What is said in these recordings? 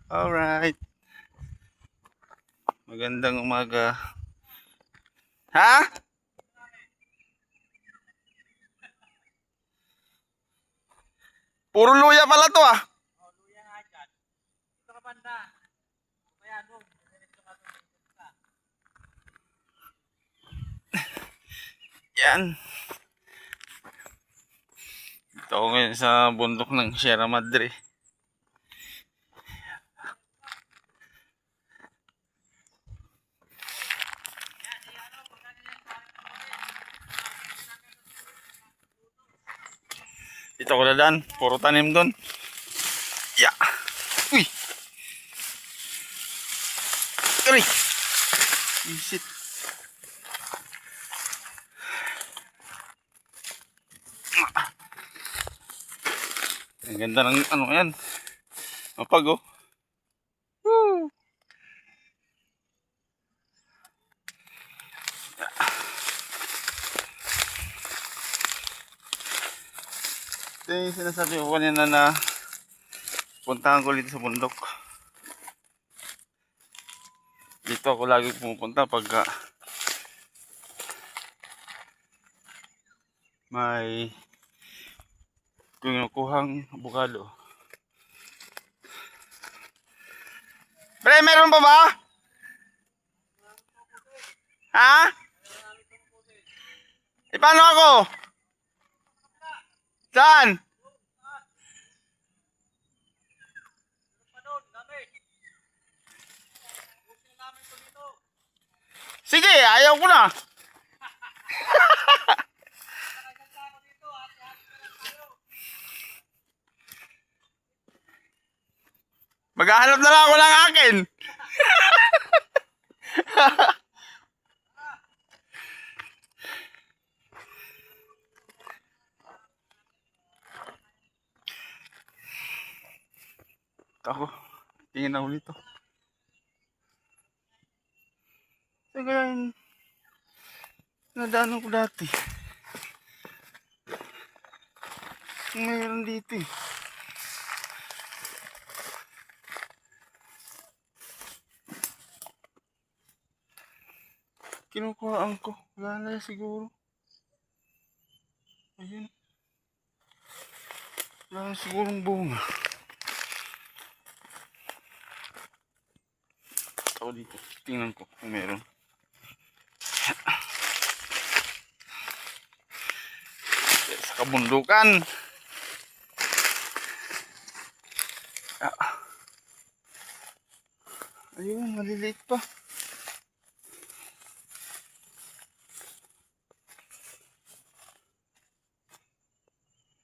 Alright. Magandang umaga. Ha? Puro luya pala to ah. Oh, luya nga dyan. Ito ka banda. Kaya doon. Yan. Ito ako ngayon sa bundok ng Sierra Madre. Dito ako dadaan. Puro tanim doon. Ya. Uy. Aray. Isit. Ang ganda ng ano yan. Mapag oh. Woo. Ito yung sinasabi ko kanina na puntahan ko dito sa bundok. Dito ako lagi pumupunta pagka may kinukuhang abukado. Pre, meron pa ba? Ha? E paano ako? Saan? Sige, ayaw ko na. Maghahanap na lang ako ng akin. Ako, tingin ako dito. Ito kaya yung nadaanan ko dati. Mayroon dito eh. Kinukuhaan ko. Wala na siguro. Ayun. Wala na sigurong bunga. Ako dito. Tingnan ko kung meron. Sa kabundukan. Ayun, maliliit pa.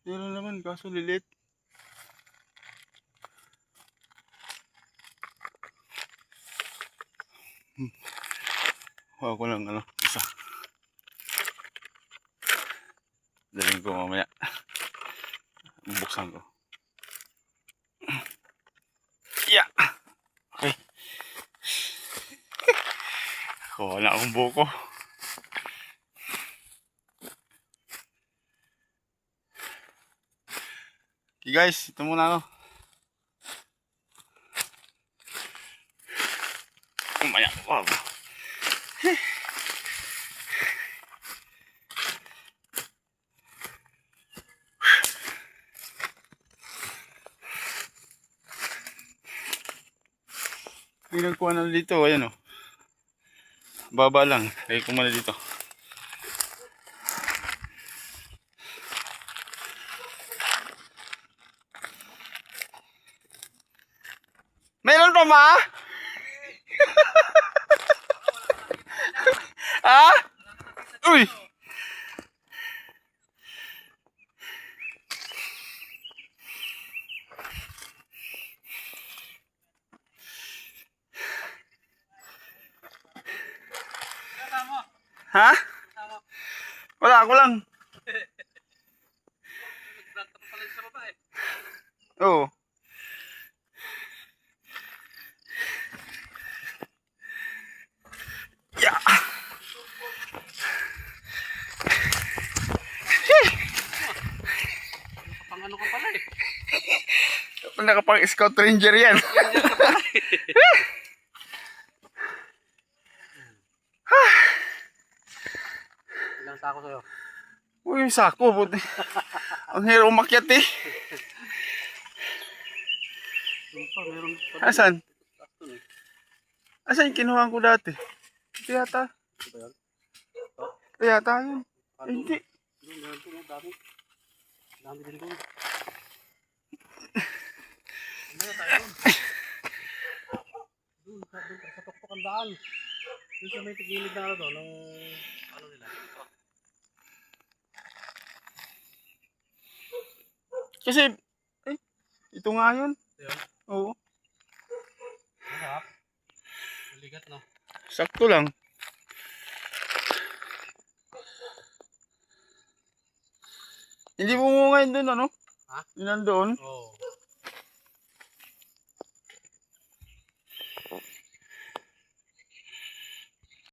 Meron naman, kaso lilit. Huwag ko lang isa. Daling ko mamaya. Buksan ko. Yeah. Okay. Kuha na akong buko. Okay guys, ito muna ako. Mamaya. Wow. Pinagkuha na dito, ayan o. Baba lang, kaya kumana dito. Meron pa ba? Ha? Uy! Ha? Wala, ako lang. Oo. Yeah. Pang ano ka pala eh. Nakapang scout ranger yan. sa'yo. Uy, sako. Buti. Ang hirap umakyat eh. Yung pa, meron pa. Asan? Sakto eh. Asan yung kinuha ko dati? Ito yata. Ito ba yan? Ito yata yun. Eh, hindi. Doon, meron doon, oh, dami. Dami din doon. Ano na tayo doon? Doon, sa tuktok ang daan. Doon sa may tigilid na ano doon, ng ano nila. Kasi, eh, ito nga yun. Ito yun. Oo. Masarap. Maligat no. Sakto lang. Hindi mo ngayon doon, ano? Ha? Yun nandoon. Oo.